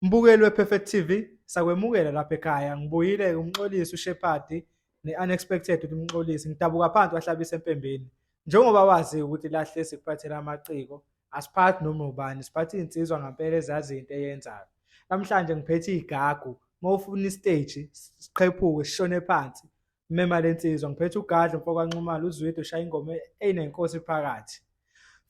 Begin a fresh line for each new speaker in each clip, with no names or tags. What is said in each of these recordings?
Mbukeli we-Perfect TV, sakwemukela lapha ekhaya. Ngibuyile umxolisi uShepherd ne-unexpected umxolisi. Ngidabuka phansi wahlabisa empembeni. Njengoba wazi ukuthi lahle sikuphathela amaciko, asiphathi noma ubani, siphathe insizwa ngempela ezazi into eyenzayo. Namhlanje ngiphethe igagu. Mawufuna istage, siqephuke sishone phansi. Mema lensizwa ngiphethe uGadla Nxumalo uzwide ushaya ingoma enenkosi phakathi.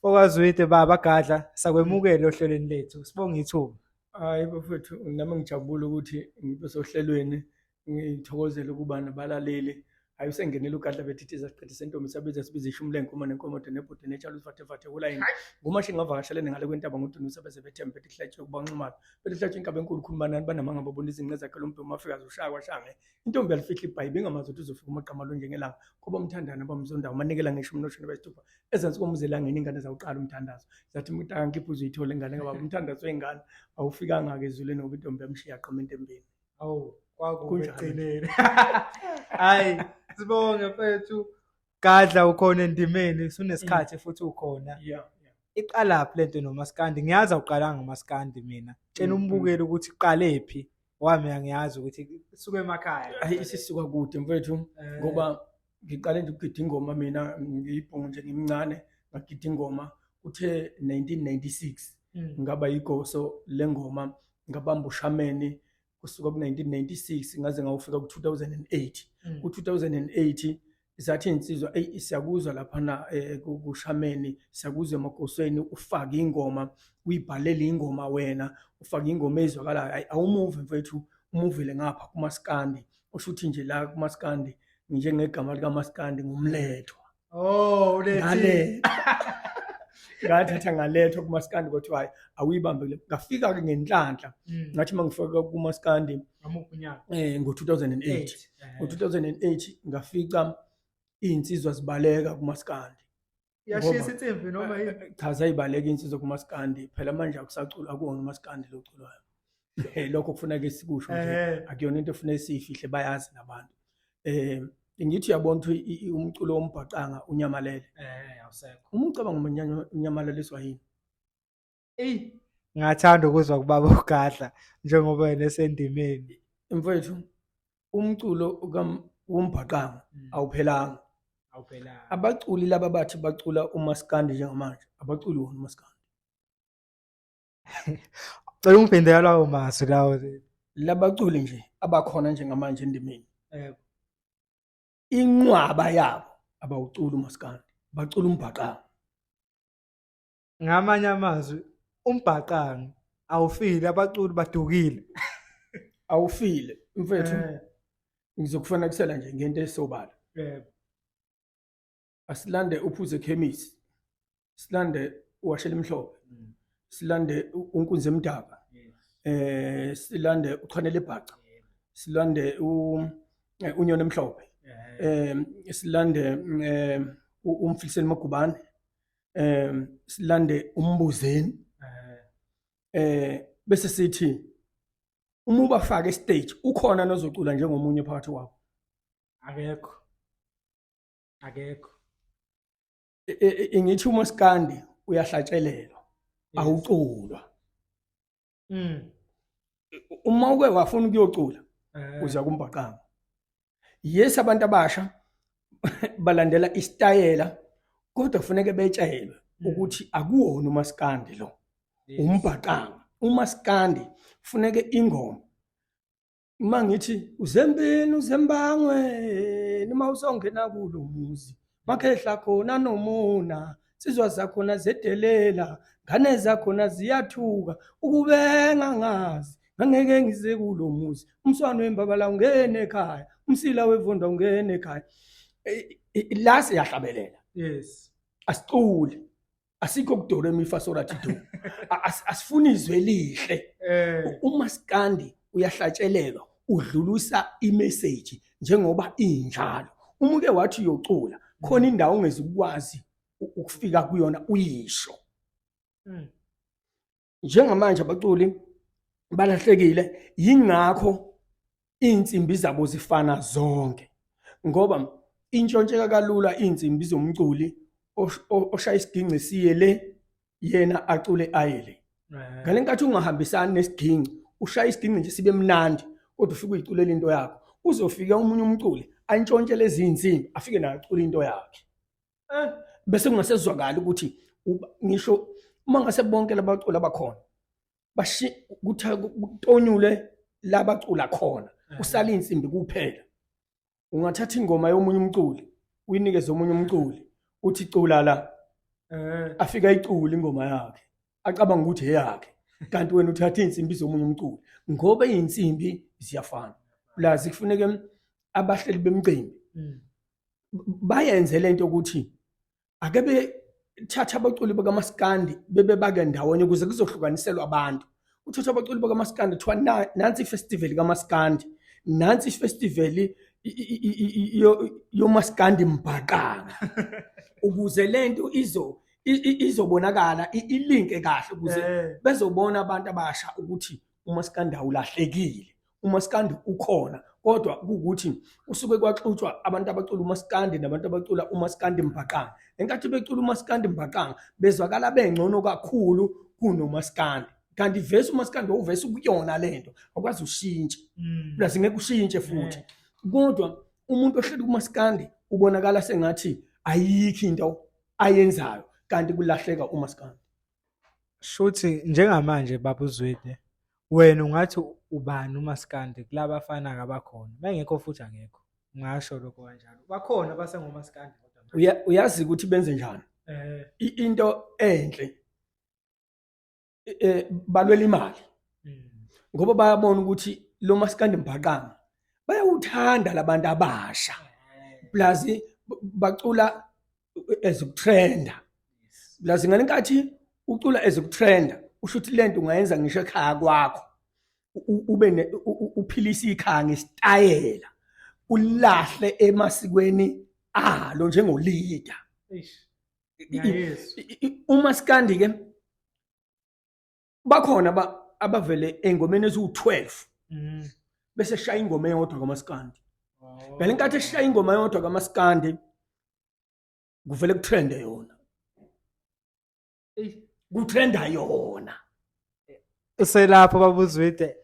Okwazwide baba Gadla, sakwemukela ohlelweni lethu. Sibonga ithuba.
Hayi bafethu nami ngijabula ukuthi ngibe sohlelweni ngithokozela ukuba nabalaleli. Hayi usengenela uGadla bethi siqedisa sentombi sabiza sibiza ishumi lenkomo nenkomodo nebhude netshala ufathe kulayini. Ngumashi ngavakashelene ngale kwentaba ngodunusa bese bethembe bethi hlatshwe kuba Nxumalo. Bethi hlatshwe inkaba enkulu khulumanani banamanga babona izinqe zakhe lombhemu afika zoshaya kwashange. Intombi yalifihla ibhayibi ingamazi ukuthi uzofika umaqama lo njengelanga. Kuba umthandana bamzonda umanikela ngisho umnoshini besithupha. Ezansi komuzela ngene ingane zawuqala umthandazo. Zathi mntaka ngiphi uzoyithola ingane ngaba umthandazo wengane awufikanga ke ezuleni ngoba intombi yamshiya aqama entembeni.
Awu kwakuqinile. Hayi sibonge mfethu Gadla ukhona endimeni sunesikhathi futhi ukhona.
Yeah.
Iqalaphi lento noMaskandi ngiyazi awuqala ngoMaskandi mina. Tshela umbukeli ukuthi iqalephi wami angiyazi ukuthi suke emakhaya.
Hayi isisuka kude mfethu ngoba ngiqale nje ukugida ingoma mina ngiyibhonga nje ngimncane ngagida ingoma uthe 1996 ngaba yigoso lengoma ngabamba ushameni kusuka ku1996 ngaze ngawufika ku2008 ku2008 isathi insizwa siyakuzwa lapha na kushameni siyakuzwa emagosweni ufaka ingoma uyibhalele ingoma wena ufaka ingoma ezwakalayo awumuve mfethu umuvile ngapha kuMaskandi ushuthi nje la kuMaskandi njengegama likaMaskandi ngumlethwa
ulethi
ngathatha ngalethwa kuMaskandi kodwa hayi awuyibambe ngafika ke ngenhlanhla ngathi mangifika kuMaskandi
ngamukunyaka
ngo2008 ngo2008 ngafika insizwa zibaleka kuMaskandi
yashisa intsimbi noma
cha zayibaleka insizwa kuMaskandi phela manje akusacula akuwona uMaskandi loculayo lokho kufuneka sikusho nje akuyona into efuneka siyifihle bayazi nabantu ngithi uyabona ukuthi umculo wombhaqanga unyamalele
awusekho
uma ucabanga unyamalele eswahili
ngathanda ukuzwa kubaba uGadla njengoba yena esendimeni
mfethu umculo wombhaqanga awuphelanga abaculi laba bathi bacula uMaskandi njengamanje abaculi wona uMaskandi
cela ungiphindela lawo mazwi lawo
labaculi nje abakhona njengamanje endimeni inqwaba yabo abawucula uMaskandi bacula umbhaqanga
ngamanye amazwi umbhaqanga awufile abaculi badukile
awufile mfethu ngizokufanekisela nje ngento esobala asilande uphuze chemist silande uwashela imhlobo silande unkunzi emdaka silande uchanele ibhaca silande unyoni emhlophe silande umfiliseni magubane silande umbuzeni bese sithi uma ubafaka estage ukhona nozocula njengomunye phakathi wabo
akekho
ngithi uMaskandi uyahlatshelelwa awuculwa uma uke wafuna ukuyocula uza kumbhaqanga yes abantu abasha balandela istayela kodwa kufanele betshelwe ukuthi akuwona uMaskandi lo umbhaqanga uMaskandi kufanele ingoma mangithi uzembini uzembangwe noma usongena kulo muzi makhehla khona nomona sizwa zakhona zedelela ngane zakhona ziyathuka ukubenga ngazi ngangeke ngize kulo muzi umswano wembabala ungene ekhaya umsila wevunda ungene ekhaya la siyahlabelela asicule asikho kudore mifasolati do asifuni izwe lihle uMaskandi uyahlatshelelwa udlulusa imessage njengoba injalo umuke wathi uyocula khona indawo ongezukwazi ukufika kuyona uyisho njengamanje abaculi balahlekile yingakho insimbi zabo zifana zonke ngoba intshontsheka kalula insimbi zomculi oshaya isiginci siye le yena acule ayele ngalenkathi ungahambisani nesiginci ushaya isiginci nje sibe mnandi kodwa ufike uyiculela into yakho. Uzofika umunye umculi antshontshele ezinsimbi afike naye acula into yakhe. Bese kungasezwakala ukuthi ngisho uma ngase bonke labaculi abakhona kutonyule labacula khona usala insimbi kuphela. Ungathatha ingoma yomunye umculi uyinikeze omunye umculi uthi cula la afika icula ingoma yakhe acabanga ukuthi eyakhe kanti wena uthatha insimbi zomunye umculi ngoba izinsimbi ziyafana. Plaza kufuneka abahleli bemicimbi bayenze lento ukuthi ake bethatha abaculi bakaMaskandi bebebake ndawonye ukuze kuzohlukaniselwa abantu. Uthatha abaculi bakaMaskandi kuthiwa nansi ifestival kaMaskandi, nansi ifestival yoMaskandi Mbhaqanga ukuze lento izobonakala ilinke kahle ukuze bezobona abantu abasha ukuthi uMaskandi awulahlekile, uMaskandi ukhona kodwa ukuthi usuke kwaxutshwa abantu abacula uMaskandi nabantu abacula uMaskandi Mbhaqanga. Enkathi becula uMaskandi Mbhaqanga bezwakala bengcono kakhulu kunoMaskandi kanti vese uMaskandi uvese ukuyona lento akwazi ushintshe plus ngeke ushintshe futhi kodwa umuntu ohleli kuMaskandi ubonakala sengathi ayikho into ayenzayo kanti kulahleka uMaskandi.
Shuthi njengamanje baba uZwide wena ungathi ubani uMaskandi kulaba bafana abakhona mangekho futhi angekho ngasho lokho kanjalo bakhona basengoMaskandi kodwa
uyazi ukuthi benze njani into enhle balwela imali ngoba bayabona ukuthi lo Maskandi Mbhaqanga bayawuthanda labantu abasha plus bacula ezokutrenda plus ngalenkathi ucula ezokutrenda usho ukuthi lento ungayenza ngisho ekhaya kwakho ube uphilisa ikhaya ngesitayela ulahle emasikweni alo njengolida. uMaskandi ke bakhona abavele engomeni ezu12 bese shaya ingoma eyodwa kaMaskandi. Ngalenkathi eshaya ingoma eyodwa kaMaskandi kuvele kutrende yona. Kutrenda yona.
Uselapho baba uZwide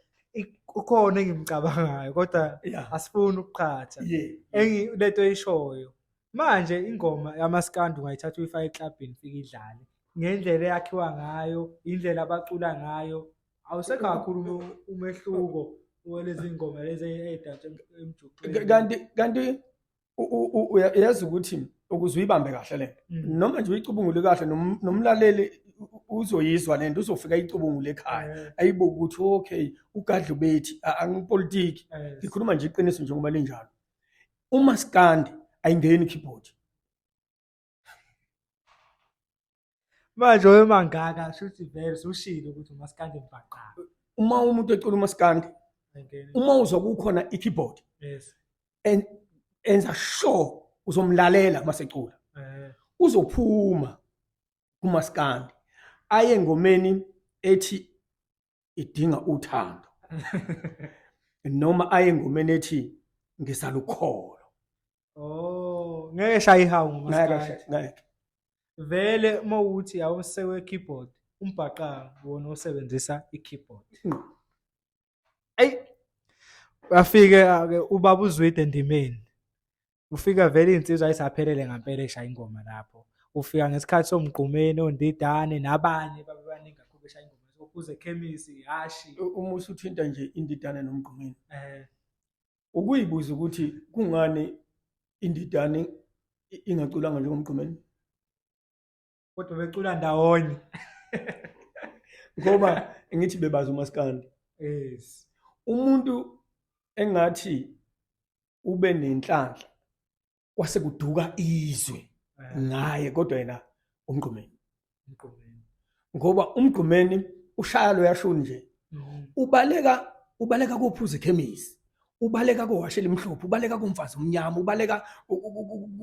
ukhona engimcabangayo kodwa asifuni ukuqhatha. Lento eyishoyo. Manje ingoma yaMaskandi ungayithatha uyifake eklabhini fika idlale. Ngendlela eyakhiwa ngayo, indlela abacula ngayo, awusekho kakhulu umehluko welezi ngoma lezi ezidatshe emjuqweni.
Kanti uyazi ukuthi ukuze uyibambe kahle lento noma nje uyicubungule kahle nomlaleli uzoyizwa lento uzofika icubungule ekhaya ayibuka ukuthi okay ugadla bethi angipolitiki ngikhuluma nje iqiniso njengoba linjalo. uMaskandi ayingeni keyboard
manje wemangaka shuthi vele ushilo ukuthi uMaskandi Mbhaqanga.
Uma umuntu ecula uMaskandi uma uzwa kukhona ikeyboard enza sure uzomlalela masecula uzophuma kuMaskandi aye engomeni ethi idinga uthando noma aye engomeni ethi ngisalukholo.
Ngeke shaya ihawu ngoMaskandi.
Ngeke
Vele mawuthi awusewe keyboard uMbhaqanga wona osebenzisa ikeyboard. Afike ubaba uZwide endimeni. Ufika vele insizwa ayisaphelele ngempela eshaya ingoma lapho. Ufika ngesikhathi somgqumeni ondidane nabanye babebaningi kakhulu beshaya ingoma sokuze ekhemisi hashi
uma usuthinta nje indidane nomgqumeni ukuyibuza ukuthi kungani indidane ingaculanga njengomgqumeni
kodwa becula ndawonye
ngoba ngithi bebaza uMaskandi. Umuntu engathi ube nenhlanhla kwase kuduka izwe ngaye kodwa yena umgqumeni ngoba umgqumeni ushaya lo yasho nje ubaleka kophuza ekhemisi, ubaleka kowashela imhlophe, ubaleka komfazi omnyama, ubaleka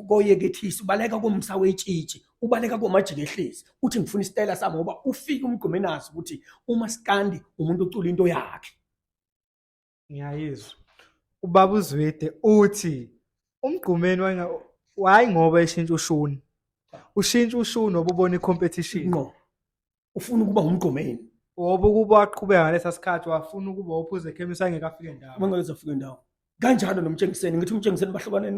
koyekethisi, ubaleka komsa wetshitshi, ubaleka komajikehlezi. Uthi ngifuna isitayela sami ngoba ufika umgqumeni azi ukuthi uMaskandi umuntu ocula into yakhe.
Ngiyayizwa ubaba uZwide uthi umgqumeni wayi ngoba eshintsha ushuni. Ushintsha ushuni obubona icompetition.
Ngo ufuna ukuba umgqumeni.
Wobe ukuba waqhubeka ngalesa sikhathi wafuna ukuba uphuze ekhemisi angekafike ndawo.
Mangazofika indawo. Kanjalo nomtshengiseni ngithi umtshengiseni bahlukane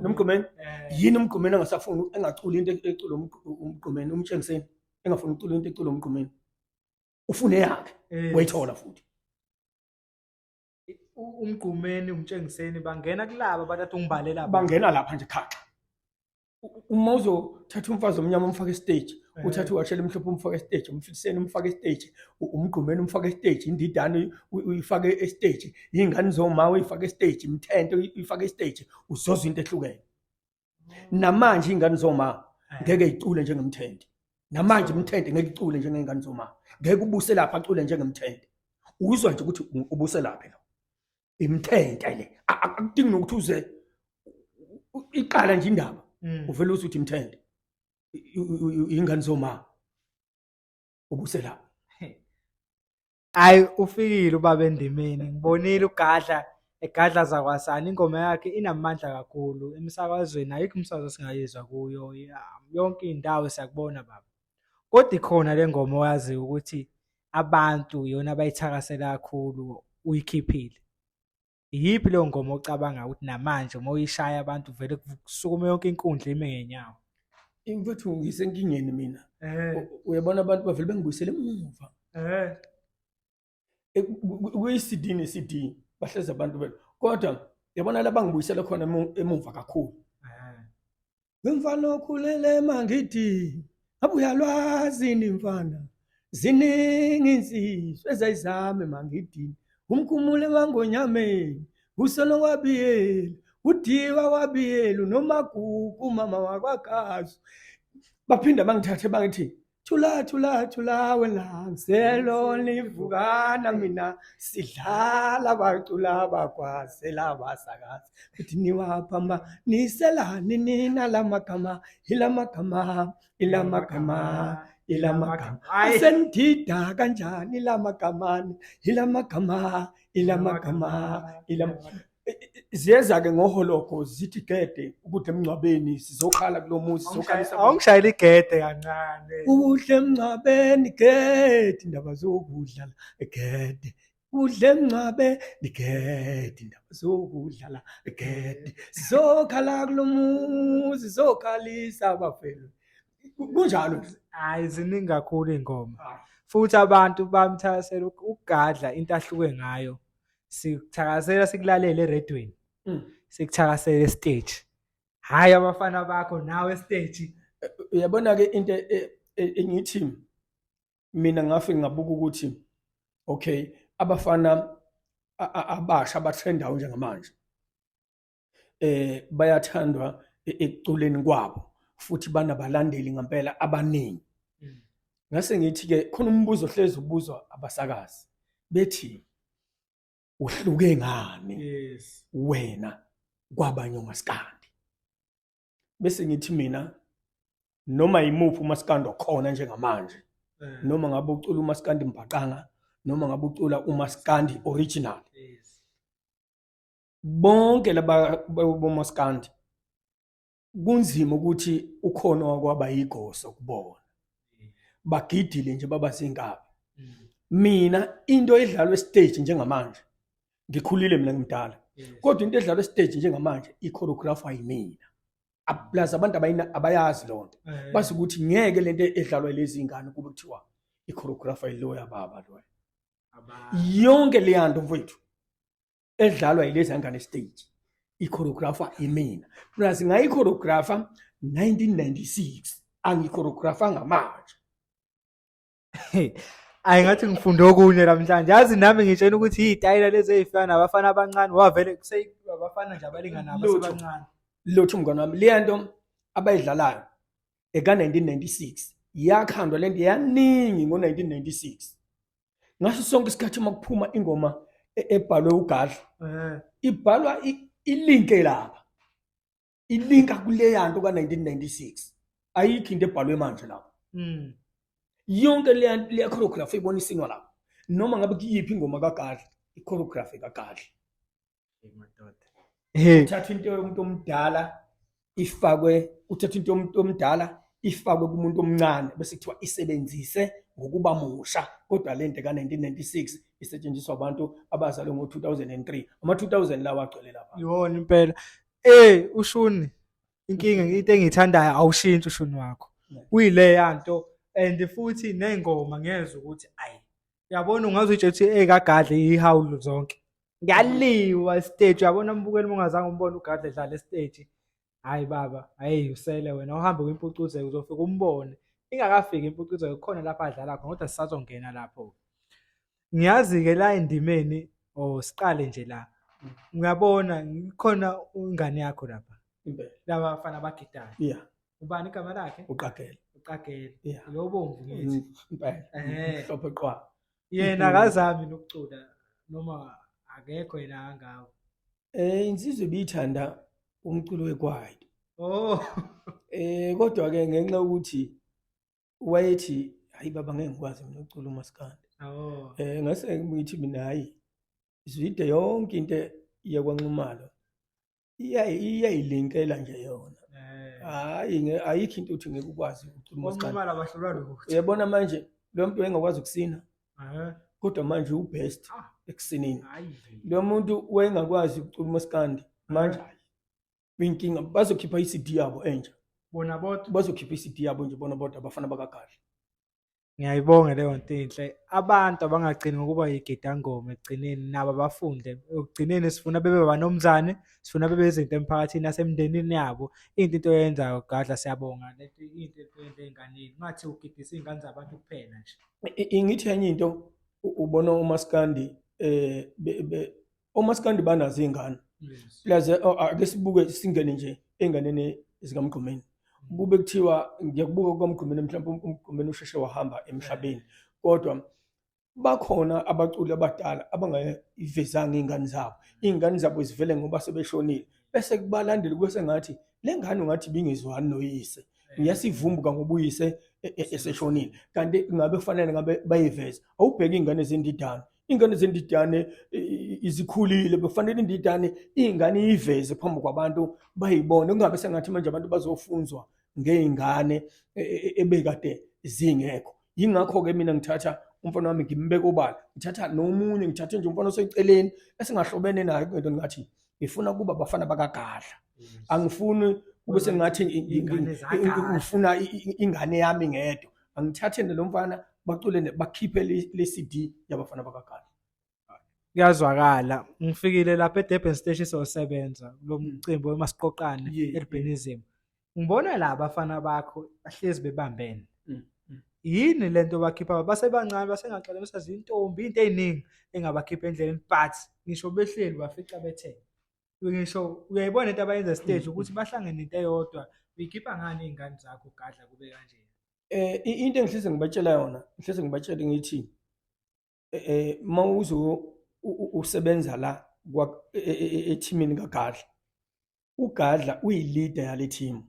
nomgqumeni. Yini umgqumeni angasafuni engaculi into ecula umgqumeni umtshengiseni engafuni ucula into ecula umgqumeni. Ufune yakhe wayithola futhi.
Umgqumeni umtshengiseni bangena kulaba abathatha ungibalela
bangena lapha nje khakha. Uma uzothatha umfazi omnyama umfaka estage, uthatha uwashela umhlophe umfaka estage, umfiseni umfaka estage, umgqumeni umfaka estage, indidane uyifake estage, ingane zoma uyifake estage, imthente uyifake estage, uzoza into ehlukene. Namanje ingane zoma ngeke icule njengemthente. Namanje imthente ngeke icule njengengane zoma. Ngeke ubuse lapha acule njengemthente. Uzwa nje ukuthi ubuse lapha lo. Imthente le akudingi nokuthi uze iqala nje indaba. Uvela uthi imthende ingane zoma ubusela
Hayi ufikile ubaba endimeni ngibonile uGadla eGadla zakwasana ingoma yakhe inamandla kakhulu emsakazweni ayikho umsakazo singayizwa kuyo yonke indawo siyakubona baba kodwa ikhona le ngoma oyazi ukuthi abantu yona bayithakasela kakhulu uyikhiphile yiphi leyo ngoma ocabanga ukuthi namanje uma uyishaya abantu vele kusukume yonke inkundla ime ngenyawo
imfethu ngisenkingeni mina uyabona abantu bavele bengibuyisele emuva kuyi-CD ne-CD bahleza abantu vele kodwa yabona la bangibuyisela khona emuva kakhulu ngimfana okhulele mangithi abuya lwazini mfana ziningi insizwe ezayizame mangithi umkhumule wangonyameni usono wabiyela udiwa wabiyela nomagugu mama wakwakazi baphinda bangithathe bangithi thula wena ngiselo livukana mina sidlala bacula bakwazela abasakazi uthi niwaphamba niselani nina lamagama asenidida kanjani ilamagama ziyeza-ke ngoholoko zithi gede ukuthi emngcwabeni sizokhala kulomuzi sizokhalisa
awungishayela igede kancane
udle emngcwabeni gede indaba zokudlala gede udle emngcwabeni gede indaba zokudlala gede sizokhala kulomuzi sizokhalisa abafelo kunjalo
hayi ziningi kakhulu ingoma futhi abantu bamthakasela uGadla into ahluke ngayo sikuthakasela sikulalele eredweni sikuthakasela estage hayi abafana bakho nawe estage
uyabona ke into engithi mina ngafike ngabuka ukuthi okay abafana abasha abatrendayo njengamanje bayathandwa ekuculeni kwabo futhi banabalandeli ngempela abaningi ngase ngithi ke khona umbuzo ohlezi ubuzwa abasakazi bethi uhluke ngani wena kwabanye umaskandi bese ngithi mina noma yimuphi umaskandi okhona njengamanje noma ngabe ucula umaskandi mbaqanga noma ngabe ucula umaskandi original bonke laba bomaskandi kunzima ukuthi ukhona wakwaba yigoso kubona bagidile nje baba zinkabi mina into edlalwa estage njengamanje ngikhulile mina ngimdala kodwa into edlalwa estage njengamanje i-choreographer yimina plus abantu abayazi lonto base ukuthi ngeke lento edlalwa lezi ngane kube kuthiwa i-choreographer iloya baba lo yonke le yanto mfowethu edlalwa yilezi ngane stage i-choreographer yimina plus ngayi-choreographer 1996 angi-choreographer ngamanje
ayingathi ngifunde okunye namhlanje yazi nami ngitshela ukuthi izitayela lezi ezifana nabafana abancane wavele abafana nje abalingana nabo sebancane
lothu mngane wami le nto abayidlalayo eka-1996 yakhandwa lento yaningi ngo-1996 ngaso sonke isikhathi uma kuphuma ingoma ebhalwe uGadla ibhalwa ilinke lapha ilinka kule yanto ka-1996 ayikho into ebhalwe manje lapha yonke le choreography ibonisinwa lapha noma ngabe kuyiphi ingoma kaGadla i-choreography kaGadla uthatha into yomuntu omdala ifakwe uthatha into yomuntu omdala ifakwe kumuntu omncane bese kuthiwa isebenzise ngokuba musha, kodwa lento ka-1996 isetshenziswa abantu abazalwe ngo-2003. Ama-2000 lawa agcwele lapha.
Yona impela. Ushuni, inkinga into engiyithandayo awushintshi ushuni wakho. Uyile nto and futhi nengoma ngezwe ukuthi ayi. Uyabona ungaze utshe ukuthi kaGadla ihawulu zonke. Ngiyaliwa stage, uyabona umbukeli ungazange umbone uGadla edlala stage. Hayi baba, hayi usele wena uhambe kwimpuncuzeko uzofika umbone. Ingakafiki impuncuzeko khona lapha adlala khona kodwa sisazongena lapho. Ngiyazi ke la endimeni siqale nje la. Ngiyabona ngikhona ingane yakho lapha.
Impela.
Laba bafana abagidayo.
Yeah.
Ubani igama lakhe?
Uqagele.
Yeah. Lo bomvu ngithi.
Impela. Mhlophe qwa.
Yena akazami nokucula noma akekho yena angawo.
Insizwe biyithanda umculo wekwaito.
Oh.
Kodwa ke ngenxa ukuthi wayethi hayi baba ngeke ngikwazi mina ukucula umaskandi.
Oh.
Ngase ngithi mina hayi izwide yonke into yakwaNxumalo iyayilinkela nje yona. Hayi ayikho into uthi ngeke ukwazi ukucula umaskandi.
uNxumalo abahlulwa lutho.
Uyabona manje lo muntu engakwazi ukusina. Kodwa manje ubest ekusinini. Lo muntu wayengakwazi ukucula umaskandi manje inkinga bazokhipha iCD yabo entsha.
Bona bodwa
Bazokhipha iCD yabo nje bona bodwa abafana bakaGadla.
Ngiyayibonga leyo nto enhle. Abantu abangagcini ngokuba yigidangoma ekugcineni nabo bafunde. Ekugcineni sifuna bebe banomzane, sifuna bebe izinto emphakathini nasemndenini yabo. Into oyenzayo uGadla siyabonga. Lethi into eyenze enganeni. Ngathi ugidisa izingane zabantu kuphela nje.
Ngithi enye into ubona umaskandi omaskandi banazo izingane. Plus ake sibuke singene nje enganeni zikaMgqumeni. Kube kuthiwa ngiyakubuka kwaMgqumeni mhlawumbe uMgqumeni usheshe wahamba emhlabeni, kodwa bakhona abaculi abadala abangayivezanga izingane zabo zivele ngoba sebeshonile, bese kubalandeli kwese ngathi le ngane ungathi bingezwani noyise, ngiyasivumbuka ngoba uyise eseshonile, kanti ngabe kufanele ngabe bayiveze. Awubheka ingane zendidane izikhulile, befanele indidane ingane iyiveze phambi kwabantu bayibone, kungabe sengathi manje abantu bazofunzwa ngeingane ebekade zingekho. Yingakho ke mina ngithatha umfana wami ngimbeka obala, ngithatha nomunye, ngithathe nje umfana oseceleni esingahlobene naye ngento ngathi ngifuna kuba bafana bakaGadla. Angifuni kube sengathi ngifuna ingane yami ngedwa. Angithathe lo mfana bacule bakhiphe le CD yabafana bakaGadla.
Kuyazwakala. Ngifikile lapha eDurban Station sosebenza lo mcimbi wemasiqoqane eLibhenism. Ngibona la abafana bakho bahlezi bebambene. Yini lento bakhipha basebancane basengaqala besazi intombi into eziningi engabakhipha endleleni, but ngisho behleli bafica bethe. Ngisho uyayibona into abayenza stage ukuthi bahlangene into eyodwa. Uyikhipha ngani izingane zakho uGadla kube kanje?
Into engihlise ngibatshela yona, ngihlise ngibatshela ngithi mawuzo usebenza la ethimini kaGadla. uGadla uyileader yale team.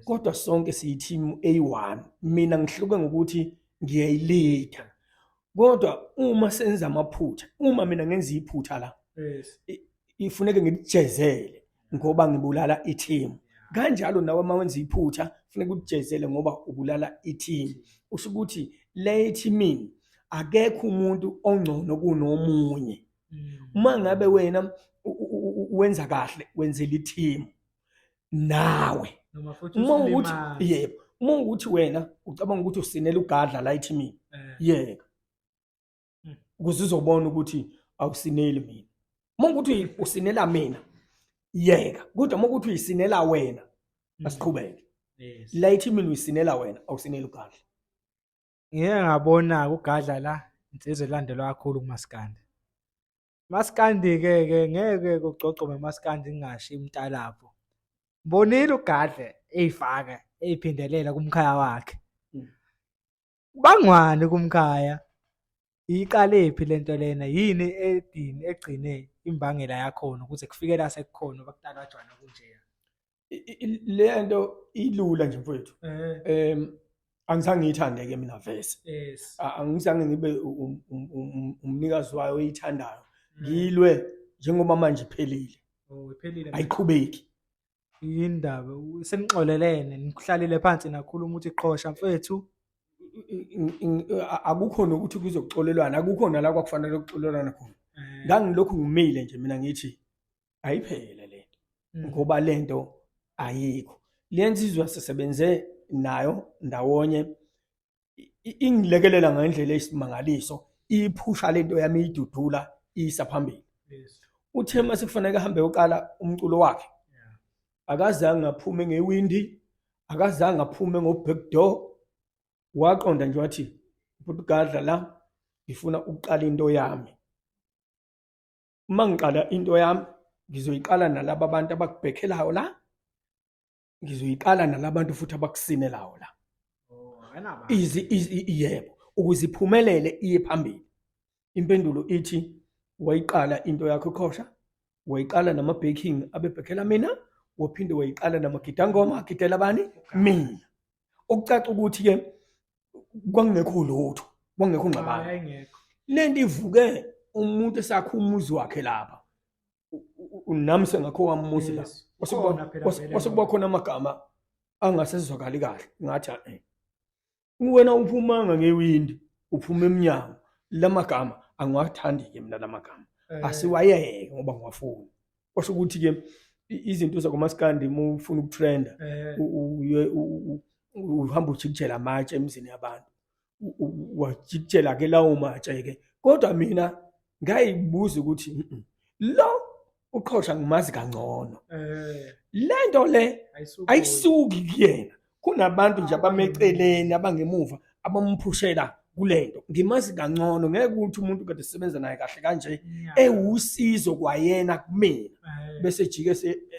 Kodwa sonke siyi team A1. Mina ngihluke ngokuthi ngiyayilida. Kodwa uma senza amaphutha, uma mina ngenza iphutha la, ifuneke ngijezele ngoba ngibulala i-team. Kanjalo nawe mawenza iphutha, kufuneka ukujezele ngoba ubulala i-team. Usho ukuthi le teamini akekho umuntu ongcono kunomunye. Uma ngabe wena wenza kahle, wenzela i-team nawe. Uma ukuthi yebo, uma ukuthi wena ucabanga ukuthi usinela uGadla la ethimini, yeka. Ukuze uzobona ukuthi awusineli mina. Uma ukuthi usinela mina, yeka. Kodwa uma ukuthi uyisinela wena, asiqhubeke. La ethimini uyisinela wena, awusineli uGadla.
Ngeke ngabona uGadla la insizwe elandelwa kakhulu kumaskandi. Maskandi ke ngeke kucocome maskandi ngingashi imtalapho. Mbonile uGadla eyifaka eyiphindelela kumkhaya wakhe. Bangwani kumkhaya? Iqale phi lento lena? Yini edini egcine imbangela yakhona ukuthi kufikela sekukhona bakutalajwana kunje?
Le nto ilula nje mfowethu. Angizange ngiyithandeke mina vese. Angizange ngibe umnikazi wayo oyithandayo. Ngilwe njengoba manje iphelile.
Iphelile.
Ayiqhubeki.
Yindaba senixolelene nikuhlalile phansi nakhuluma ukuthi Qhosha mfethu
akukho nokuthi kuzoxolelwana, akukho nala kwakufanele ukuxolelwana khona. Ngangilokhu ngimile nje mina ngithi ayiphele lento ngoba lento ayikho. Lensizwa sisebenze nayo ndawonye ingilekelela ngendlela eyisimangaliso, iphusha lento yami idudula isa phambili. Uthe mase kufanele ahambe yoqala umculo wakhe, akazange aphume ngewindi, akazange aphume ngo-back door. Waqonda nje wathi U Gadla la ngifuna ukuqala into yami. Uma ngiqala into yami ngizoyiqala nalabo abantu abakubhekhelayo la, ngizoyiqala nalabantu futhi abakusinelayo la. Yebo, ukuze iphumelele iye phambili. Impendulo ithi wayiqala into yakho Qhosha, wayiqala nama-backing abebhekhela mina, waphinde wayiqala namagidangoma agidela bani mina. Okucaca ukuthi ke kwangekho lutho, kwangekho ngxabano. Lento ivuke umuntu esakha umuzi wakhe lapha. Nami sengakho wamuzi la. Wasekuba khona amagama angasezwakali kahle. Ngathi wena uphumanga ngewindi, uphuma eminyango. Lamagama angiwathandi ke mina lamagama. Asiwayeke ngoba ngiwafuna. Kwasho ukuthi ke izinto zakomsakandi uma ufuna ukutrenda uhamba ujikijela amatshe emizini yabantu. Wajikijela ke lawo matshe ke. Kodwa mina ngayibuza ukuthi lo uQhosha ngimazi kangcono. Lento le ayisuki kuyena. Kunabantu nje abameceleni abangemuva abamphushela kulento. Ngimazi kangcono, ngeke ukuthi umuntu kade sisebenza naye kahle kanje ewusizo kwayena kumina. Bese jike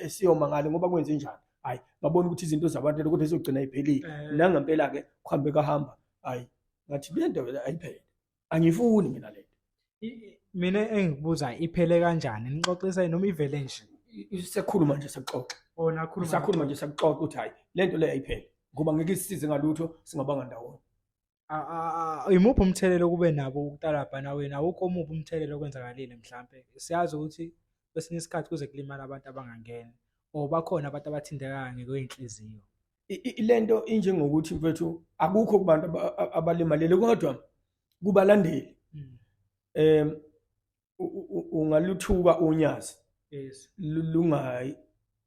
siyomangala ngoba kwenze njani. Hayi, ngabona ukuthi izinto zabantu lokho ezogcina iphelile. Nangempela ke kuhambe kahamba. Hayi, ngathi lento ayiphele. Angifuni mina lento.
Mina engikubuza iphele kanjani? Nixoxisene noma ivele nje?
Isekhuluma nje saxoxa. Sakhuluma nje saxoxa ukuthi hayi, lento le ayiphele. Ngoba ngeke isisize ngalutho singabanga ndawonye.
Imuphi umthelelo kube nabo ukutalabhana wena? Awukho omuphi umthelelo okwenzakalile mhlambe? Siyazi ukuthi kwesinye isikhathi kuze kulimala abantu abangangena. Bakhona abantu abathindeka ngekwenhliziyo.
Lento injengokuthi mfethu akukho kubantu abalimalele kodwa kubalandeli. Ungaluthuka unyazi.
Yes.
Lungayi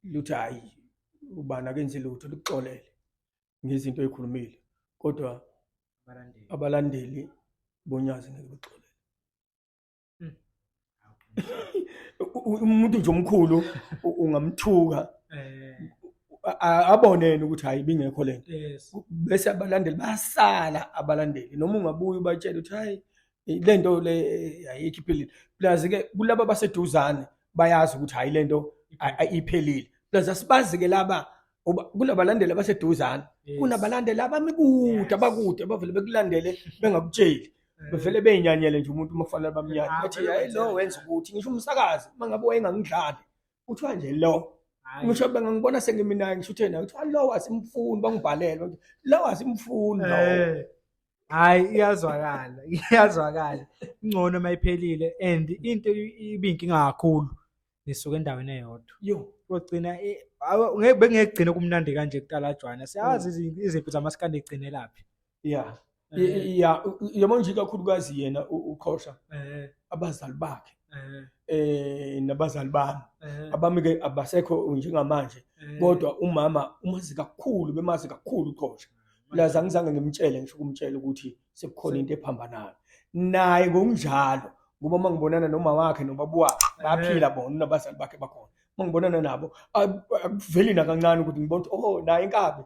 luthi hayi ubani akenze lutho lukuxolele ngezinto ezikhulumile. Kodwa abalandeli bonyazi ngeke bexolele. Umuntu nje omkhulu ungamthuka abonene ukuthi hayi bingekho lento. Bese abalandeli basala abalandeli noma ungabuya ubatshela ukuthi hayi lento le ayikho iphelile. Plus ke kulabo abaseduzane bayazi ukuthi hayi lento ayiphelile. Plus asibazi ke laba kunabalandeli abaseduzane, kunabalandeli abamikude abakude abavele bekulandele bengakutsheli. Bevele beyinyanyele nje umuntu makufanele bamnyanye. Bathi hayi lo wenza ukuthi ngisho umsakazi mangabe wayengangidlali. Kuthiwa nje lo. Ngisho bengangibona sengiminayo ngisho uthena kuthiwa lo asimfuni bangibhalele. Lo asimfuni lo.
Hayi iyazwakala. Ingcono mayiphelile and into ibinkinga kakhulu nisuka endaweni eyodwa.
Yo,
Ogcina bengekugcina kumnandi kanje kutalajwana. Siyazi izipho zamasakandi egcine laphi.
Yeah. Yabona nje kakhulukazi yena uQhosha abazali bakhe nabazali bami abamike abasekho njengamanje kodwa umama umazi kakhulu bemazi kakhulu uQhosha. Laza ngizange ngimtshele ngisho ukumtshela ukuthi sekukhona into ephambanayo naye ngokunjalo ngoba mangibonana noma wakhe nobaba wakhe baphila bona nabazali bakhe bakhona. Mangibonana nabo akuveli nakancane ukuthi ngibona naye inkabi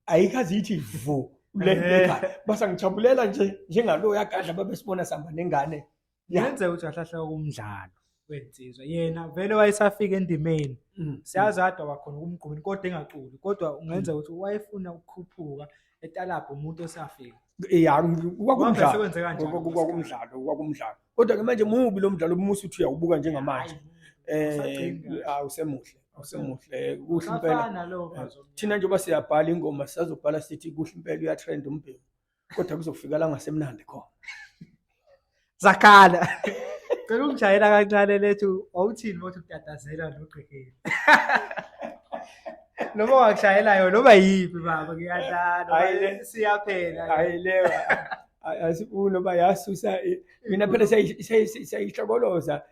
ayikazi ithi vu lekhaya basa ngijabulela nje njengalo yagadla babesibona sihamba nengane.
Yenze ukuthi ahlahla kumdlalo wensizwa yena vele wayesafika endimeni. Siyazi adwa wakhona kumgqumeni kodwa engaculi kodwa ungenza ukuthi wayefuna ukukhuphuka etalapho umuntu osafika.
Kwakumdlalo. Kodwa ke manje mubi lo mdlalo umusi uthi uyawubuka njengamanje. Awusemuhle. Kuhle impela. Thina nje basiyabhala ingoma sizobhala sithi kuhle impela uyatrend umbhemu. Kodwa kuzofika la ngasemnandi khona.
Zakhala. Cela ungijayela kancane lethu awuthini ukuthi utatazela nogqekeli. noma wakushayela yona noma yiphi baba ngiyadlala
Hhayi-le.
noma siyaphela
Hhayi leyo asifuni uba yasusa mina phela siyayihlokoloza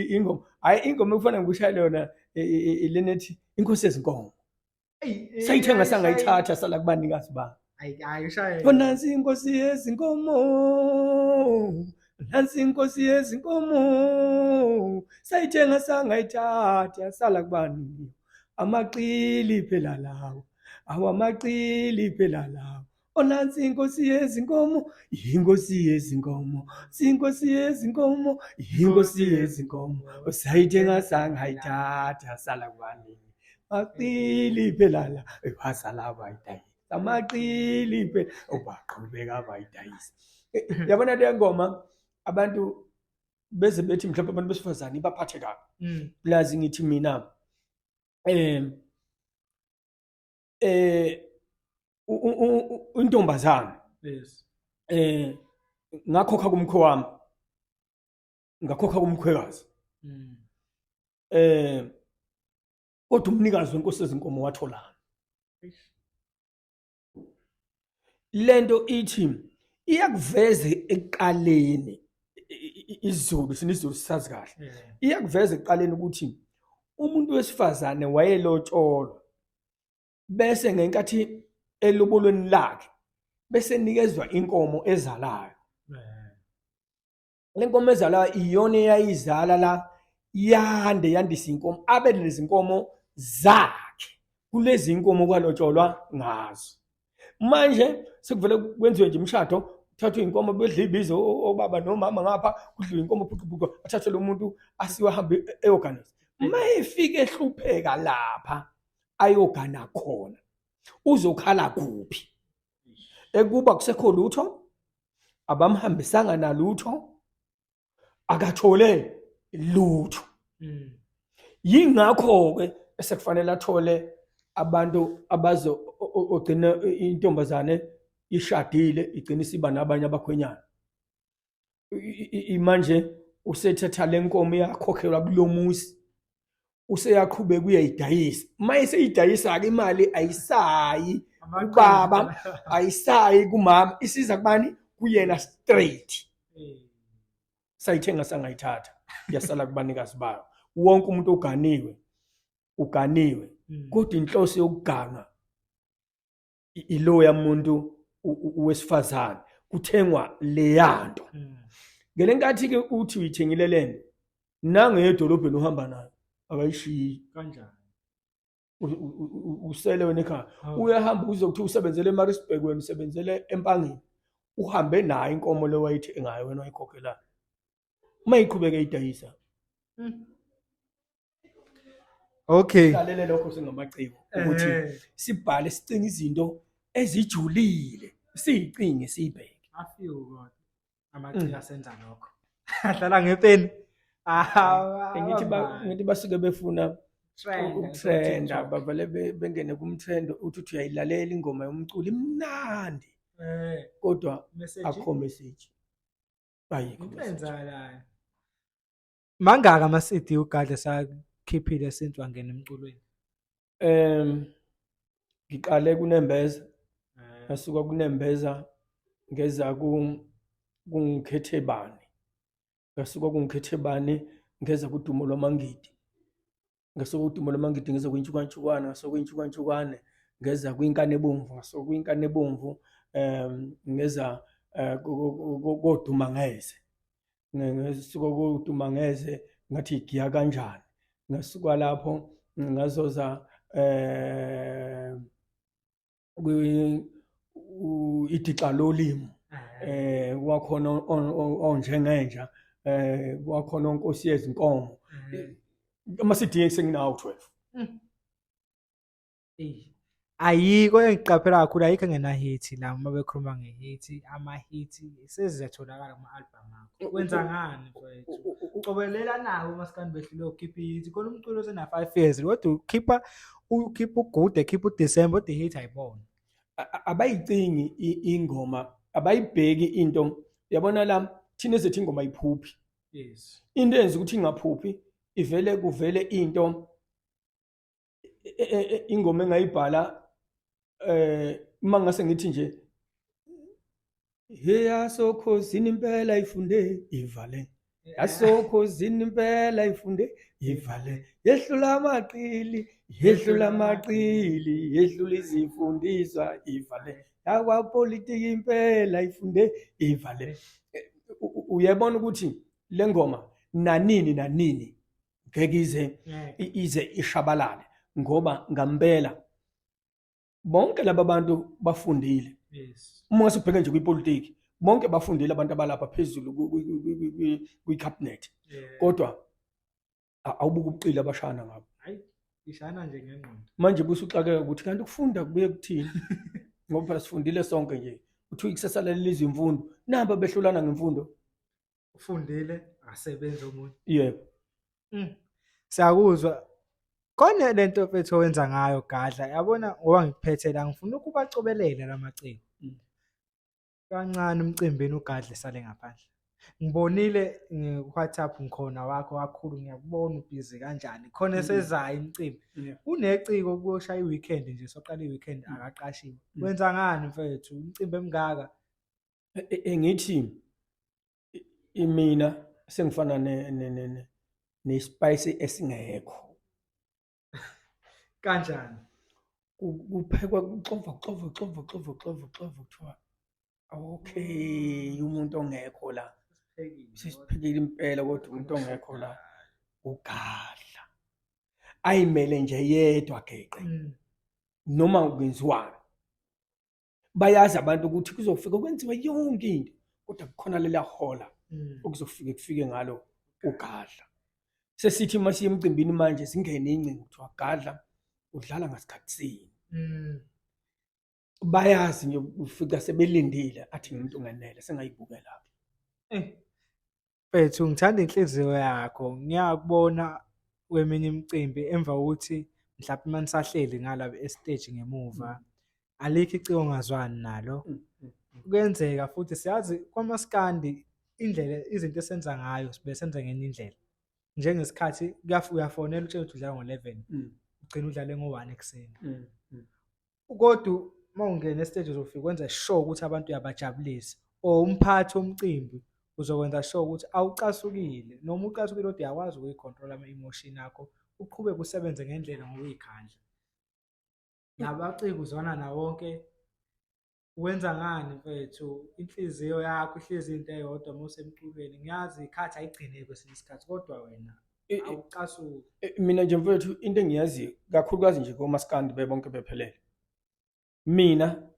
ingoma. Hhayi ingoma ekufana ngikushayela yona lena ethi inkosi yezinkomo. Sayithenga sangayithatha sala kubanikazi ba.
hayi ushayela
Nansi inkosi yezinkomo. Nansi inkosi yezinkomo. Sayithenga sangayithatha sala kubani. Amaqili phela lawo. Awamaqili phela lawo. Nansi inkosi yezinkomo. Inkosi yezinkomo. Inkosi yezinkomo. Inkosi yezinkomo. Sayithenga sangayithatha sala kubani. Amaqili phela la. Wasala bayidayisa. Amaqili phela obaqhubeka bayidayisa. Yabona le ngoma abantu beze bethi mhlawumbe abantu besifazane ibaphathe kabi. Lazi ngithi mina untombazana
yes
ngakhokha kumkho wami ngakhokha kumkhwekazi kodwa umnikazi wenkosi yezinkomo watholana lento ithi iyakuveza eqaleni izulu sinizulu sazi kahle iyakuveza eqaleni ukuthi umuntu wesifazane wayelotsholwa bese ngenkathi elobolweni lakhe bese nikezwa inkomo ezalayo lenkomo ezalayo iyona eyayizala la yandisa inkomo abe lezinkomo zakhe kulezi inkomo kwalotsholwa ngazo manje sekuvele kwenziwe nje umshado kuthathwe inkomo bedla ibizo obaba nomama ngapha kudliwe inkomo phuquphuqa athathe lo muntu asiwe hambe eorganize mayifike ehlupheka lapha ayogana khona uzokhala kuphi ekuba kusekho lutho abamhambisanga nalutho akathole lutho yingakho ke esekufanele athole abantu abazo ogcina intombazane ishadile igcina isiba nabanye abakhwenyana manje usethatha lenkomo yakhokhelwa kulomusi useyaqhubeka uyayidayisa mayise idayisa ke imali ayisayi ubaba ayisayi kumama isiza kubani kuyena straight sayithenga sangayithatha yasala kubanikazi bayo wonke umuntu uganiwe kodwa inhloso yokugana ilo yamuntu wesifazane kuthengwa leyanto ngelenkathi ke uthi uyithengile lento nange edolobheni uhamba nayo akayishiyi
kanjani
usele wena ekhaya uyahamba uzokuthi usebenzele eMaritzburg wena usebenzele empangeni uhambe nayo inkomo le wayithengayo wena wayikhokhela mayiqhubeka idayisa
okay
lalele lokho singamaciko ukuthi sibhale sicinga izinto ezijulile siyicinge sibheke
afike kodwa amaciko asenza lokho adlala ngepeni
ngithi basuke befuna ukutrenda bavele bengene kumtrend uthi uyayilalela ingoma yomculo imnandi kodwa akho message ayikho
kwenzakalayo mangaka ama CD uGadla sakhiphile since wangena emculweni
ngiqale kunembeza ngasuka kunembeza ngeza kungikhethebani ngasuka kungikhethebani ngeza kudumo lwamangidi ngasuka kudumo lwamangidi ngeza kwintshukantsukwana ngasuka kwintshukantsukwane ngeza kwinkane ebomvu ngasuka kwinkane ebomvu ngeza koduma ngeze ngasuka koduma ngeze ngathi igiya kanjani ngasuka lapho ngazoza idixa lolimo wakhona onjengenja wakhona onkosi yezinkomo ama-CD senginawo 12
ayikho engiqaphela kakhulu ayikho engena hit la uma bekhuluma ngehit ama-hit seziyatholakala kuma-album akho kwenza ngani mfowethu ucobelela nawo umasikandi behlule ukhipha ihit khona umculo osena 5 years kodwa ukhipha ugude khipha uDecember the hit ayibona
abayicingi ingoma abayibheki into yabona la thina ezethu ingoma ayiphuphi
yes
into enza ukuthi ingaphuphi ivele kuvele into ingoma engayibhala uma ngase ngithi nje yasokhosini impela ifunde ivale yasokhosini impela ifunde ivale yehlula amaqili yehlula izifundiswa ivale yakwapolitiki impela ifunde ivale. Uyabona ukuthi le ngoma nanini ngeke ize ishabalale ngoba ngempela bonke laba bantu bafundile. Uma ngasubheka nje kwipolitiki bonke bafundile abantu abalapha phezulu kwi-cabinet kodwa awubuka ubuqili abashana ngabo.
Hayi ishana nje ngengqondo.
Manje busuxakeka ukuthi kanti ukufunda kubuye kuthini ngoba phela sifundile sonke nje uthi ikusasalalela izimfundo namba behlulana ngemfundo.
Ufundile asebenza umuntu.
Yebo.
Siyakuzwa. Khona lento mfethu owenza ngayo Gadla, yabona ngoba ngikuphethe la ngifuna ukubacobelele lamaciko. Kancane umcimbini uGadla sale ngaphandle. Ngibonile nge-WhatsApp ngikhona wakho kakhulu ngiyakubona ubhizi kanjani. Khona sezayo imicimbi. Uneciko ukuyoshaya iweekend nje soqala iweekend akaqashiwe. Wenza ngani mfethu? Umcimbi emngaka.
Ngithi mina sengifana ne-spice esingekho.
Kanjani?
Kuphekwa kuxova kuthiwa okay umuntu ongekho la sisiphekile impela kodwa umuntu ongekho la uGadla ayimele nje yedwa geqe noma ukwenziwana bayazi abantu ukuthi kuzofika kwenziwa yonke into kodwa kukhona lela hola okuzofike ngalo uGadla. Sesithi masiye emcimbini manje singene incingo kuthiwa Gadla udlala ngasikhathi sini. Bayazi nje ufika sebelindile athi umuntu ungenele sengayibukela.
Mfethu ngithanda inhliziyo yakho. Ngiyakubona kweminye imicimbi emva kokuthi mhlawumbe manisahleli ngala estage ngemuva alikho iciko ongazwani nalo. Kuyenzeka futhi siyazi komsakandi indlela izinto esenza ngayo sibe senza ngenye indlela. Njengesikhathi uyafonela utshela ukuthi udlala ngo-11 ugcina udlale ngo-1 ekseni. Kodwa uma ungena estage uzofika wenza sure ukuthi abantu uyabajabulisa or umphathi womcimbi uzokwenza sure ukuthi awucasukile noma ucasukile kodwa uyakwazi ukuyicontrol ama-emotion akho uqhubeke usebenze ngendlela ngokuyikhandla. Nabaciko uzwana na wonke. Wenza ngani mfethu? Inhliziyo yakho ihlezi into eyodwa uma usemculweni. Ngiyazi ikhathi ayigcine kwesinye isikhathi kodwa wena awucasuki.
Mina nje mfethu into engiyaziyo kakhulukazi nje komsakandi bebonke bephelele. Mina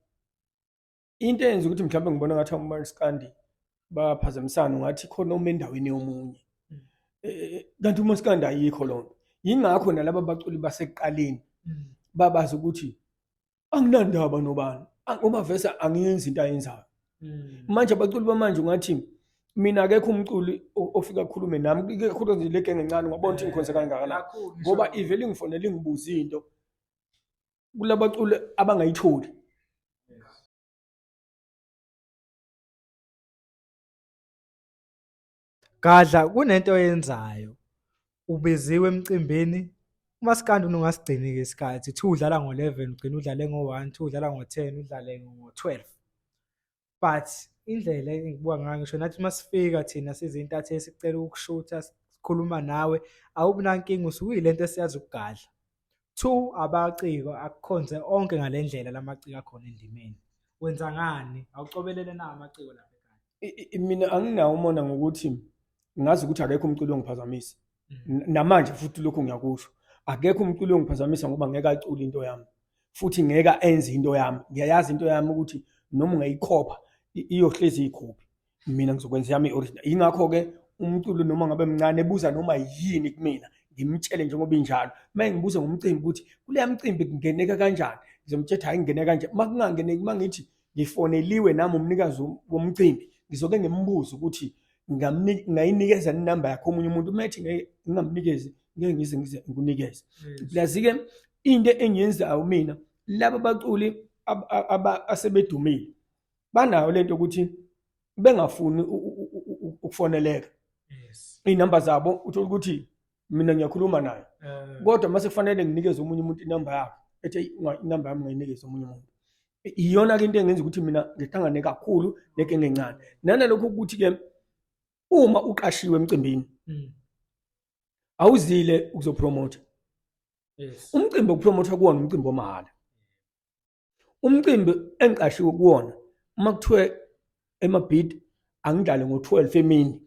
into eyenza ukuthi mhlawumbe ngibona ngathi uMaskandi baphazamisana ngathi khona uma endaweni yomunye. Kanti uMaskandi ayikho lonto. Yingakho nalabo baculi basekuqaleni babazi ukuthi anginandaba nobani. Ngoba vesa angiyenzi into ayenzayo. Manje abaculi bamanje ungathi mina akekho umculi ofika ukukhulume nami ikakhulu nje le genge encane ngabona ukuthi ngikhonza kangakanani ngoba ivele ngifonela ngibuza into kulabaculi abangayitholi.
Gadla kunento oyenzayo. Ubiziwe emcimbini. Umaskandi ungasigcini ke isikhathi. 2 udlala ngo-11 ugcina udlale ngo-1, 2 udlala ngo-10 udlale ngo-12. But indlela engibuka ngayo ngisho nathi masifika thina sizintathe sicela ukushutha sikhuluma nawe awubunankinga usukuyilento esiyazi ukugadla. 2 abaciko akukhonze onke ngalendlela lamaciko akhona endimeni. Wenza ngani? Awucobelele na amaciko lapha ekhaya?
Mina anginawo umona ngokuthi ngazi ukuthi akekho umculo ongiphazamisa. Namanje futhi lokho ngiyakusho. Akekho umculo ongiphazamisa ngoba ngeke acule into yami. Futhi ngeke enze into yami. Ngiyayazi into yami ukuthi noma ungayikhopha iyohlezi ikhophi. Mina ngizokwenza yami original. Ingakho ke umculo noma ngabe mncane ebuza noma yini kumina ngimtshele njengoba injalo. Mase ngibuza ngomcimbi ukuthi kule mcimbi kungeneka kanjani. Ngizomthetha hayi ngene kanje. Makungangeneki mangithi ngifoneliwe nami umnikazi womcimbi ngizoke ngimbuza ukuthi ngayinikeza inamba yakho omunye umuntu methi ngingamnikezi ngeke ngize ngikunikeze. Plazi ke into engiyenzayo mina laba baculi asebedumile banayo lento ukuthi bengafuni ukufoneleka. Inamba zabo uthola ukuthi mina ngiyakhuluma naye kodwa mase kufanele nginikeze umunye umuntu inamba yakhe ethi inamba yami ngayinikeza omunye umuntu. Iyona ke into engenza ukuthi mina ngihlangane kakhulu nenkinga encane. Nanalokho ukuthi ke uma uqashiwe emcimbini awuzile ukuzopromote.
Yes.
Umcimbi okupromotha kuwona umcimbi omahhala. Umcimbi engiqashiwe kuwona uma kuthiwe emabhidi angidlale ngo-12 emini.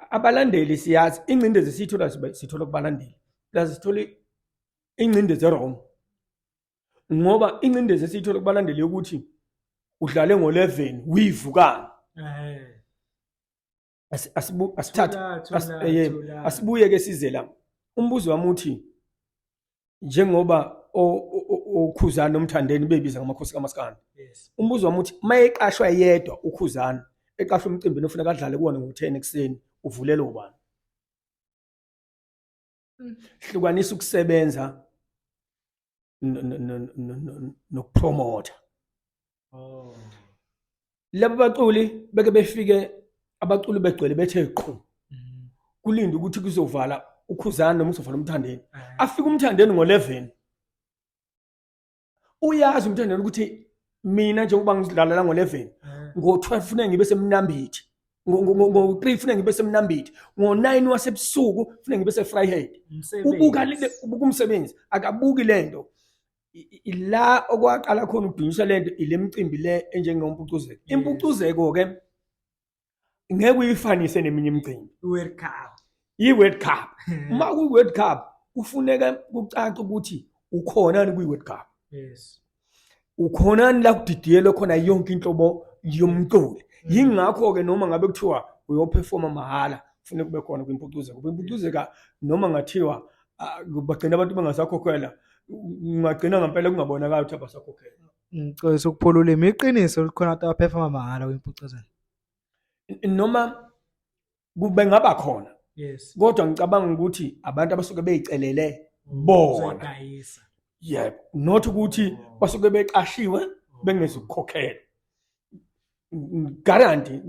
Abalandeli siyazi ingcindezi sithola kubalandeli. Plus sithole ingcindezi wrong. Ngoba ingcindezi sithola kubalandeli ukuthi udlale ngo-11 uyivukana. Asibuye ke size la. Umbuzo wami uthi njengoba uKhuzana nomthandeni bebiza ngamakhosi kaMaskandi.
Yes.
Umbuzo wami uthi mayeqashwa yedwa uKhuzana eqashwa emcimbini ofuneka adlale kuwona ngo-10 ekseni uvulele ubani. Hlukanisa ukusebenza nokupromotha. Labo baculi beke befike abaculi begcwele bethe qhu. Kulinda ukuthi kuzovala uKhuzana noma uzovala umthandeni. Afika umthandeni ngo-11. Uyazi umthandeni ukuthi mina njengoba ngidlalela ngo-11 ngo-12 funeka ngibe semnambithi. Ngo-3 funeka ngibe semnambithi. Ngo-9 wasebusuku funeka ngibe se-Fryhead. Ubuka umsebenzi akabuki lento. La okwaqala khona udunyiswa lento ile micimbi le enjengempuncuzeko. Impuncuzeko ke ngeke uyifanise neminye imicimbi.
World Cup.
I-World Cup. Uma kuyi-World Cup kufuneka kucace ukuthi ukhonani kuyi-World Cup.
Yes.
Ukhonani la kudidiyelwe khona yonke inhlobo yomculo. Yingakho ke noma ngabe kuthiwa uyoperforma mahala kufuneka kube khona kwimpuncuzeko. Impuncuzeko noma ngathiwa bagcina abantu bengasakhokhela ungagcina ngempela kungabonakala ukuthi abasakhokhela.
Ngicela ukupholula imiqiniso likhona abantu abaperforma mahala kwimpuncuzeko.
Noma kube ngaba khona.
Yes.
Kodwa ngicabanga ukuthi abantu abasuke beyicelele bona. Yebo, not ukuthi basuke beqashiwe bengezukukhokhela. Guarantee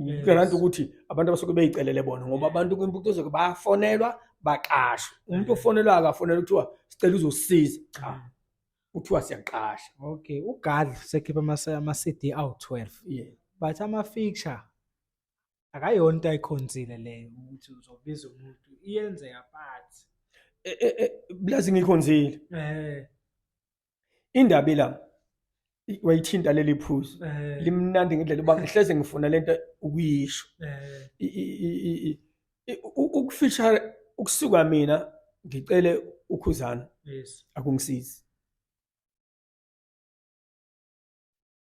ukuthi abantu abasuke beyicelele bona ngoba abantu kwimpuncuzeko bayafonelwa baqashwe. Umuntu ofonelwa akafonelwa ukuthiwa sicela uzosiza. Cha. Uthiwa siyaqasha.
Okay, uGadla sekhipha ama-CD awu-12.
Yeah.
But ama-feature akayona into ayikhonzile leyo ukuthi uzobiza umuntu iyenzeka phathi.
Blazi ngikhonzile. Indaba la wayithinta leli phuzu. Limnandi ngendlela uba ngihleze ngifuna lento ukuyisho. Ukufeature ukusuka mina ngicele uKhuzana.
Yes.
Akungisizi.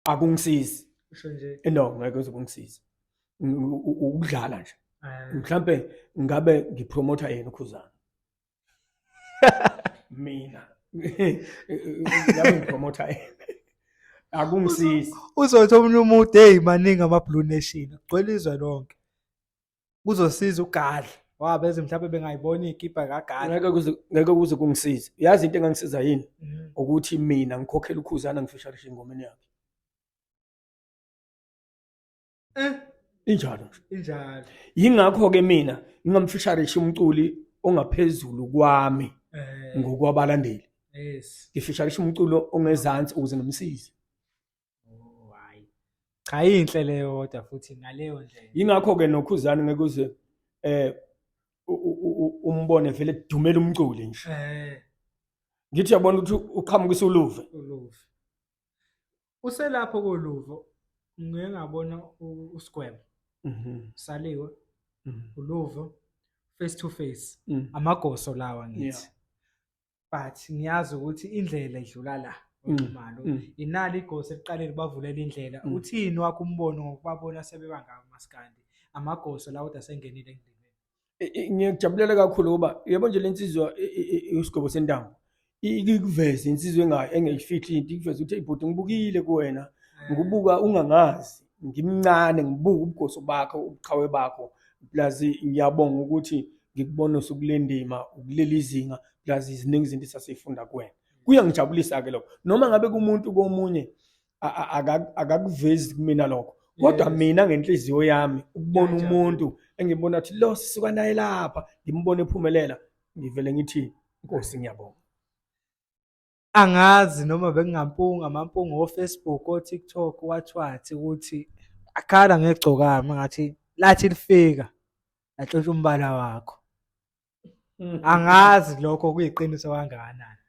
Akungisizi.
Usho nje.
No, ngeke uzokungisiza. Ukudlala nje. Mhlambe ngabe ngipromotha yena uKhuzana. Mina. Ngabe ngipromotha yena. Akungisizi.
Uzothi omunye umuntu maningi ama-Blue Nation kugcwele izwe lonke. Kuzosiza uGadla. Wabeze mhlawumbe bengayibona ikipa kaGadla.
Ngeke kuze kungisiza. Yazi into engangisiza yini? Ukuthi mina ngikhokhela uKhuzana ngifisharishe ingomeni yakhe. Injalo
nje.
Yingakho ke mina ngingamfisharisha umculi ongaphezulu kwami ngokwabalandeli.
Yes.
Ngifisharisha umculo ongezansi ukuze ngimsize.
Oh hayi. Cha inhle leyo kodwa futhi ngaleyo ndlela.
Yingakho ke noKhuzana ngeke uze umbone vele dumela umculi nje. Ngithi yabona ukuthi uqhamuka uluve.
Uselapho koluvo ngeke ngabona uSquare. Saliwe. Uluvo face to face. Amagoso lawa ngithi. But ngiyazi ukuthi indlela idlula la. Imalo inali igosi eliqaleni bavulela indlela. Uthini wakho umbono ngokubabona sebebanga uMaskandi? Amagoso la kodwa sengenile endleleni.
Ngiyakujabulela kakhulu ngoba yebo nje lensizwa uSigwebo sentambo. Ikuveza insizwe engeyifihli into ikuveza ukuthi ibhuti ngibukile kuwena ngikubuka ungangazi ngimncane ngibuka ubugoso bakho ubuqhawe bakho plus ngiyabonga ukuthi ngikubona usukulendima ukulela izinga plus iziningi izinto sasifunda kuwena kuyangijabulisa ke lokho noma ngabe kumuntu komunye akakuvezi kumina lokho kodwa mina ngenhliziyo yami ukubona umuntu engibona ukuthi lo sisuka naye lapha ngimbone ephumelela ngivele ngithi Nkosi ngiyabonga.
Angazi noma amampungu o-Facebook, o-TikTok, what ukuthi akhala ngegcokama ngathi lathi lifika latshontsha umbala wakho. Angazi lokho kuyiqiniso kangakanani.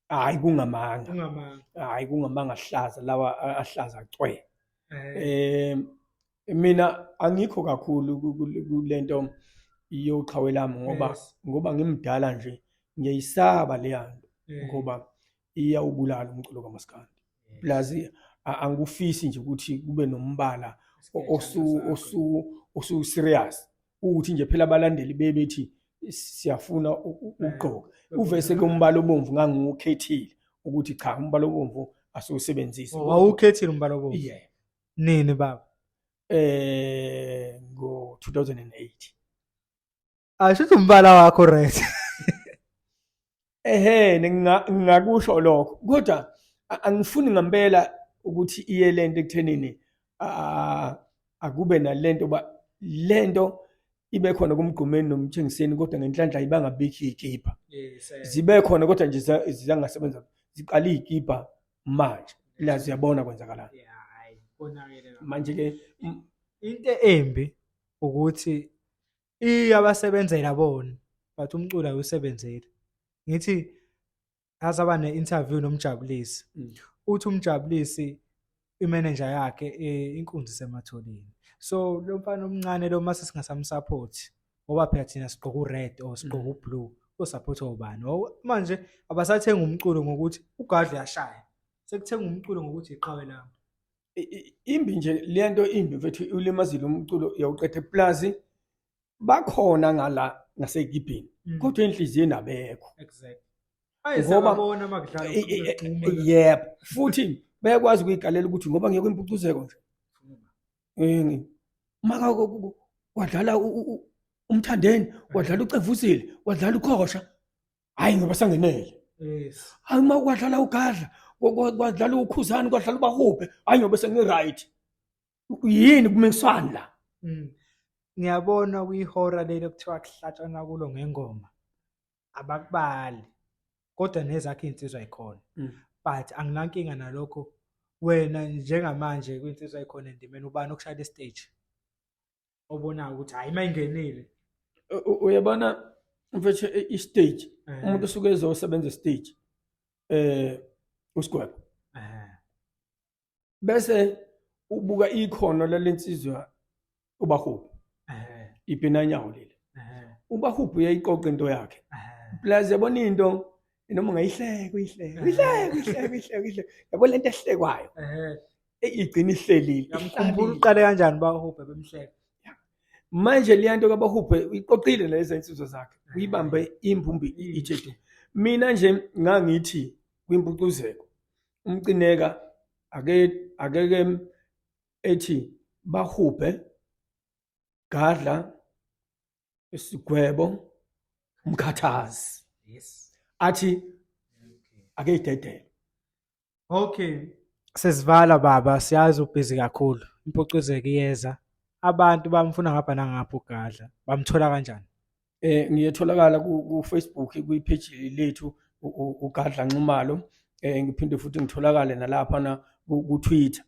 Hayi kungamanga.
Ungamanga.
Hayi kungamanga ahlaza lawa ahlaza cwe. Mina angikho kakhulu kulento yoqhawe lami ngoba ngimdala nje ngiyayisaba le yanto ngoba iyawubulala umculo kaMaskandi. Plus angufisi nje ukuthi kube nombala osu serious ukuthi nje phela abalandeli bebethi siyafuna ukugqoka. Uvese ke umbala obomvu ngangiukhethile ukuthi cha umbala obomvu asiwusebenzise.
Wawukhethile umbala obomvu?
Yeah.
Nini baba?
Ngo 2008.
Asho umbala wakho right.
Ngakusho lokho kodwa angifuni ngempela ukuthi iye lento ekuthenini akube nalento lento ibe khona kumgqumeni nomthengiseni kodwa ngenhlanhla ibangabikho ikipa. Zibe khona kodwa nje zizangasebenza ziqala ikipa manje la ziyabona kwenzakalani.
Hayi bonakele
Manje ke
into embi ukuthi iyabasebenzela bona but umculo awusebenzeli. Ngithi asaba ne-interview nomjabulisi. Uthi umjabulisi imanager yakhe inkunzi sematholini. So lo mfana omncane lo mase singasamsupport ngoba phela thina sigqoka ured or sigqoka ublue usupport obani. Manje abasathenga umculo ngokuthi ugadla yashaya. Sekuthenga umculo ngokuthi iqhawe lami.
Imbi nje lento imbi mfethu ulimazile umculo yawuqethe plus bakhona ngala ngasegibhini kodwa enhliziyweni abekho.
Exactly. Ayisabona makudlala
yep futhi bayakwazi ukuyigalela ukuthi ngoba ngeke impuncuzeko nje maka wadlala umthandeni wadlala ucevusile wadlala ukhosha hayi ngoba sangenele.
Yes.
Hayi uma kwadlala ugadla kwadlala ukhuzani kwadlala ubahuphe hayi ngoba sengiright yini kumengiswana la.
Ngiyabona kuyihora lelo kuthiwa kuhlatshana kulo ngengoma abakubali kodwa nezakhe insizwa ayikhona. But anginankinga nalokho wena njengamanje kwinsizwa ayikhona endimeni ubani okushaya stage obona ukuthi hayi mayingenile.
Uyabona mfethu i-stage umuntu osuke ezosebenza stage usigwebo bese ubuka ikhono lensizwa ubahuphi ipinanyawo leli ubahuphi uyayiqoqa into yakhe plus yabona into noma ungayihleka yabo lento ehlekwayo igcina ihlelile.
Ngiyamkhumbula uqale kanjani bahuphe bemhleka.
Manje liyanto kabahuphe iqoqile lezi insizwa zakhe uyibambe imbumbi ijedu. Mina nje ngangithi kwimpuncuzeko umcineka akeke ethi bahuphe gadla isigwebo umkhathazi.
Yes.
Athi ake idedele.
Okay. Sesivala baba siyazi ubhizi kakhulu. Impuncuzeko iyeza. Abantu bamfuna ngapha nangapha ugadla. Bamthola kanjani?
Ngiyetholakala ku Facebook kwi-page lethu uGadla Nxumalo. Ngiphinde futhi ngitholakale nalapha na ku Twitter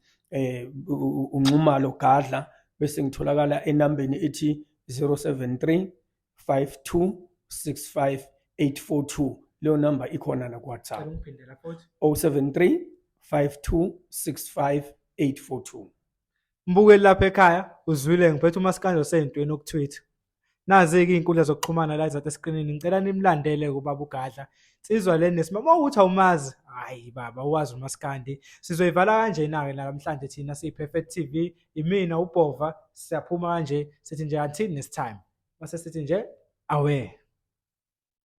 uNxumalo Gadla bese ngitholakala enambeni ethi 073 5265 842. Leyo number ikhona na ku WhatsApp. 073 5265 842.
Mbukeli lapha ekhaya uzwile ngiphethe uMaskandi osentweni okutwitter. Nazi-ke iy'nkundla zokuxhumana la zathi eskrinini ngicela nimlandele kubaba uGadla. Sizwa le nesimama uthi awumazi. Hayi baba uwazi uMaskandi. Sizoyivala kanjena-ke namhlanje thina siyi-Perfect TV. Imina uBhova siyaphuma kanje sithi nje until next time. Base sithi nje aware.